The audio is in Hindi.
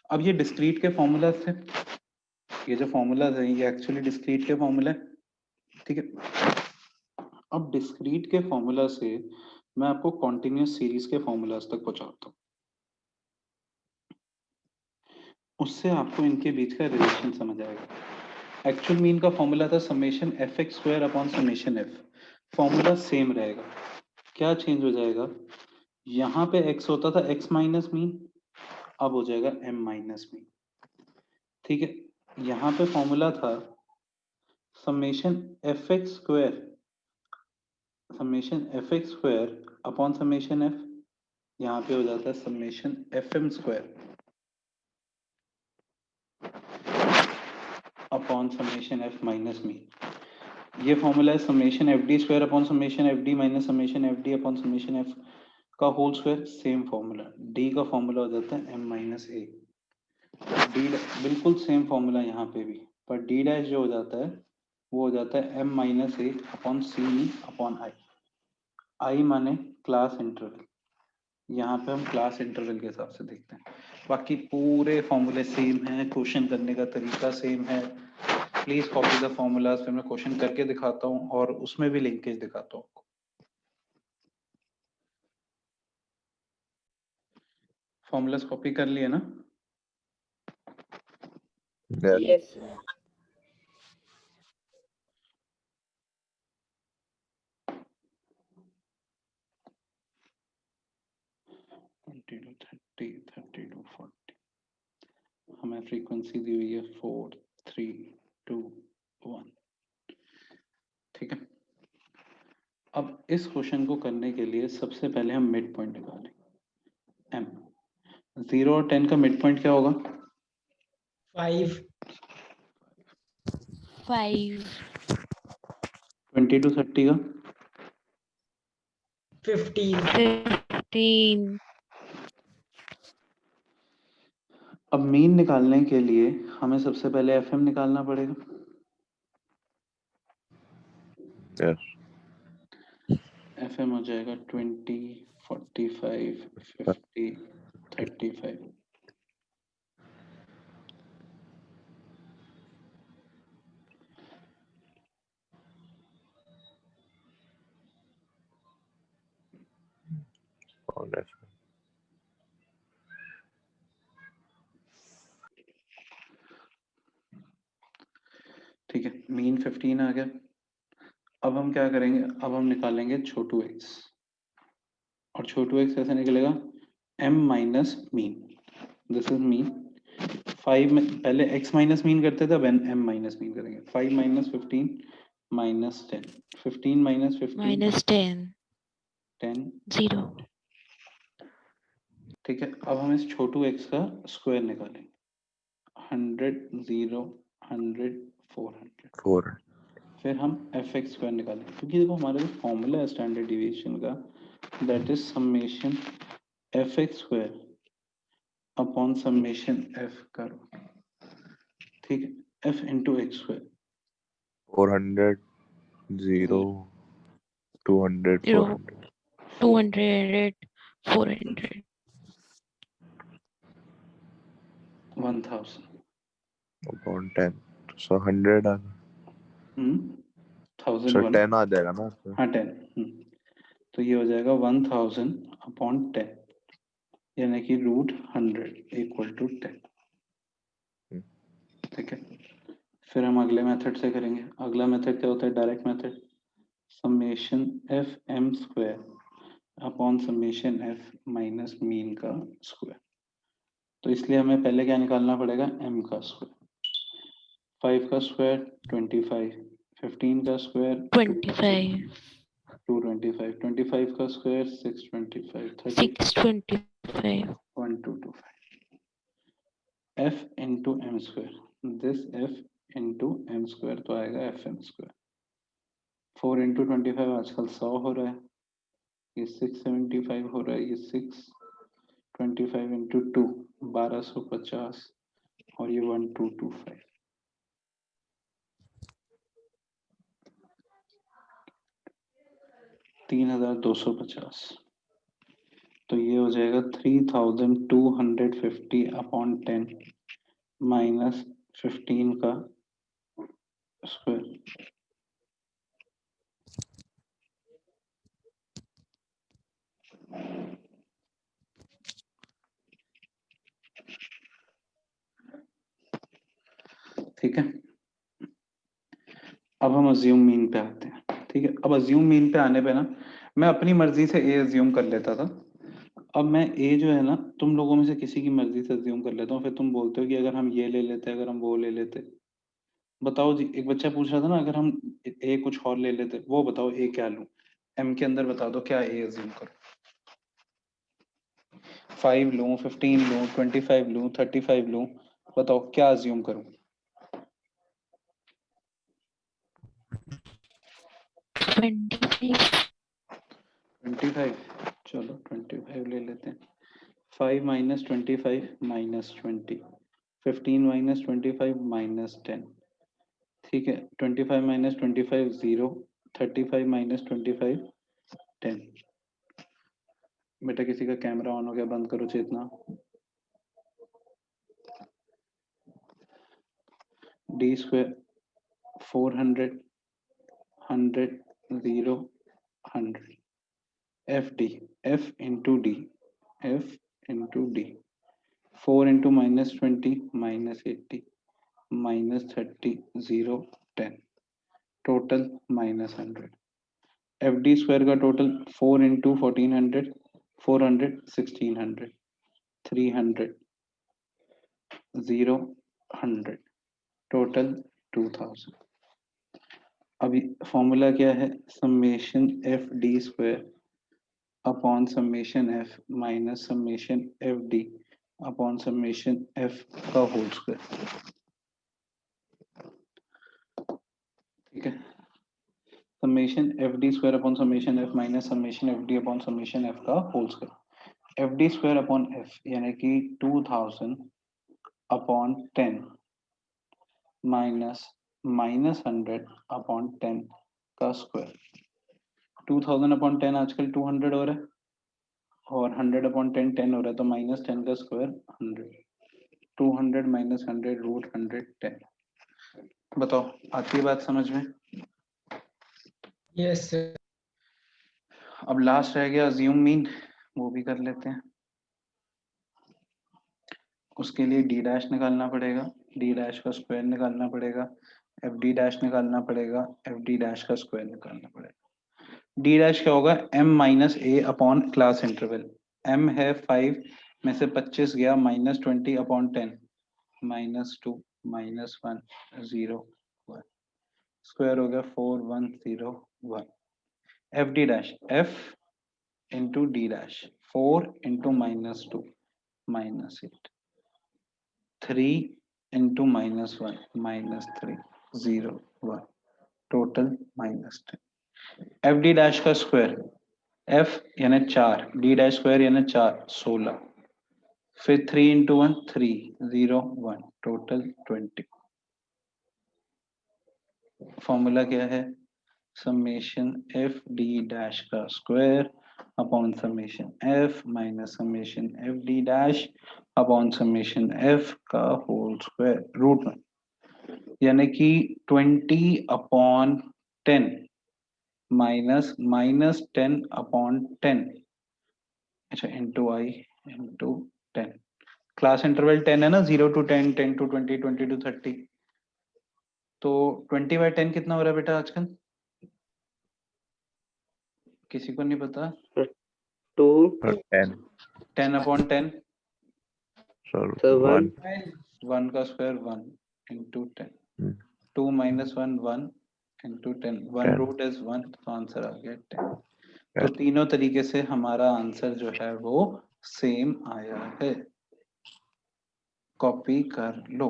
अब ये डिस्क्रीट के फॉर्मूला थे, ये जो फॉर्मूलाज हैं ये एक्चुअली डिस्क्रीट के फॉर्मूला है, ठीक है। अब डिस्क्रीट के फॉर्मूला से मैं आपको कॉन्टिन्यूस सीरीज के फॉर्मूलाज तक पहुंचाता हूँ, उससे आपको इनके बीच का रिलेशन समझ आएगा। एक्चुअल मीन का फॉर्मूला था summation F X square upon summation F, formula same रहेगा। क्या चेंज हो जाएगा, यहाँ पे x होता था x माइनस मीन, अब हो जाएगा m माइनस मीन, ठीक है। यहाँ पे फॉर्मूला था summation F X square upon summation F, यहाँ पे हो जाता है summation F M square upon summation F minus mean. ये फॉर्मूला है summation F D square upon summation F D minus summation F D upon summation F का whole square, same formula. D का फॉर्मूला हो जाता है एम माइनस ए, डी बिल्कुल सेम फॉर्मूला यहाँ पे भी, पर डी डैश जो हो जाता है वो हो जाता है M minus A upon C upon I. I माने क्लास इंटरवल, यहाँ पे हम क्लास इंटरवल के हिसाब से देखते हैं। बाकी पूरे फॉर्मूले सेम हैं, क्वेश्चन करने का तरीका सेम है। प्लीज कॉपी द फॉर्मूलाज, फिर मैं क्वेश्चन करके दिखाता हूँ और उसमें भी लिंकेज दिखाता हूँ आपको। फॉर्मूलाज कॉपी कर लिए ना? Yes. 20 to 30, 30 to 40, हमें फ्रीक्वेंसी दी हुई है 4 3 2 1, ठीक है। अब इस क्वेश्चन को करने के लिए सबसे पहले हम मिड पॉइंट निकालें। m 0 और 10 का मिड पॉइंट क्या होगा? 5. 5. 20 to 30 का 15. 15. अब मीन निकालने के लिए हमें सबसे पहले एफ एम निकालना पड़ेगा। Yes. एफ एम हो जाएगा 20 45 50 35। Oh, that's ठीक है, मीन 15 आ गया। अब हम क्या करेंगे, अब हम निकालेंगे छोटू एक्स, और छोटू एक्स कैसे निकलेगा, m minus mean, this is mean. 5 में पहले x माइनस मीन करते थे, अब m माइनस मीन करेंगे। 5 माइनस 15 माइनस 10, 15 माइनस 15 -10. 10, 0. ठीक है। अब हम इस छोटू x का स्क्वायर निकालेंगे, 100 0 100 400, 4. फिर हम एफ एक्स स्क्वायर निकालेंगे, क्योंकि देखो हमारा जो फॉर्मूला है स्टैंडर्ड डिविएशन का, that is summation F X square upon summation F करो, ठीक है, F into x square 400. 0. 200. 0. 400. 200. 400. 1000, Upon 10. So 100 आ गया. So 1001, 10 आ जाएगा ना. हाँ 10, तो ये हो जाएगा 1000 अपॉन 10, यानी कि √100 इक्वल टू 10, ठीक है। फिर हम अगले मेथड से करेंगे। अगला मेथड क्या होता है, direct method, summation F M square upon summation F minus mean का स्क्वायर। तो इसलिए हमें पहले क्या निकालना पड़ेगा, m का स्क्वायर। 5 का स्क्वायर 25, 15 का स्क्वायर 25. 225, 25 का square 625, 30 625. 1225, f into M square, this f into M square तो आएगा एफ एम स्क्वायर। 4 इंटू 25 आजकल 100 हो रहा है, ये 675 हो रहा है, ये 625 इंटू 2 1250, और ये 1225, 3250। तो ये हो जाएगा 3250 अपॉन 10 माइनस 15 का स्क्वायर। ठीक है, अब हम अज्यूम मीन पे आते हैं। ठीक है, अब अज्यूम मीन पे आने पे ना मैं अपनी मर्जी से ए अज्यूम कर लेता था। अब मैं ए जो है ना तुम लोगों में से किसी की मर्जी से अज्यूम कर लेता हूँ, फिर तुम बोलते हो कि अगर हम ये ले लेते, अगर हम वो ले लेते। बताओ जी, एक बच्चा पूछ रहा था ना अगर हम ए कुछ और ले लेते, वो बताओ ए क्या लूं। एम के अंदर बता दो क्या ए अज्यूम करो। 5 लूं, 15 लूं, 25 लूं, 35 लूं, बताओ क्या अज्यूम करूं। 25. 25, चलो 25 ले लेते हैं। 5 माइनस 25 माइनस 20, 15 माइनस 25 माइनस 10। ठीक है, 25 माइनस 25 0, 35 माइनस 25 10। बेटा किसी का कैमरा ऑन हो गया, बंद करो Chetna. D square 400 100 0 100 F D, F into D, F into D. 4 into minus 20 minus 80 minus 30 0 10, total minus 100। F D square का टोटल 4 इंटू 1400 400 1600 300 0 100, टोटल 2000। अभी फॉर्मूला क्या है, summation F D square upon summation F minus summation F D upon summation F का होल स्क्वायर। ठीक है, summation F D square upon summation F minus summation F D upon summation F का whole square. F D square upon F यानी कि 2000 अपॉन 10 माइनस माइनस 100 अपॉन 10 का स्क्वायर। 2000 अपॉन 10 आजकल 200 हो रहा है, और 100 अपॉन 10 10 हो रहा है, तो माइनस 10 का स्क्वायर 100। 200 minus 100 root 100 10। बताओ आती है बात समझ में। Yes, sir. अब लास्ट रह गया अज्यूम मीन, वो भी कर लेते हैं। उसके लिए डी डैश निकालना पड़ेगा, डी डैश का स्क्वायर निकालना पड़ेगा, एफ डी डैश निकालना पड़ेगा, एफ डी डैश का स्क्वायर निकालना पड़ेगा। डी डैश क्या होगा, M minus A upon class interval. M है 5 में से 25 गया, minus 20 upon 10 minus 2 minus 1 0 1, square हो गया 4 1 0 1। F D dash F into D dash 4 into minus 2 minus 8, 3 into minus 1 minus 3 0 1, total minus 10। F D dash का स्क्वायर, एफ यानी 4, डी डैश स्क्वायर यानी 4 16, फिर 3 इंटू 1 3 0 1, टोटल 20। फॉर्मूला क्या है, समेशन एफ डी डैश का square upon summation F minus summation F D dash upon summation F का होल स्क्वायर रूट में, यानी कि 20 अपॉन 10 माइनस माइनस 10 अपॉन 10, अच्छा इंटू आई इंटू 10। क्लास इंटरवल 10 है ना, 0 to 10 10 to 20 20 to 30, तो 20/10 कितना हो रहा है बेटा आजकल, किसी को नहीं पता। 10 10 अपॉन 10, so So 1 1 का square 1 into 10, 2 minus 1 1 into 10, 1 10 root is 1, तो आंसर आ गया 10। तो तीनों तरीके से हमारा आंसर जो है वो सेम आया है, कॉपी कर लो।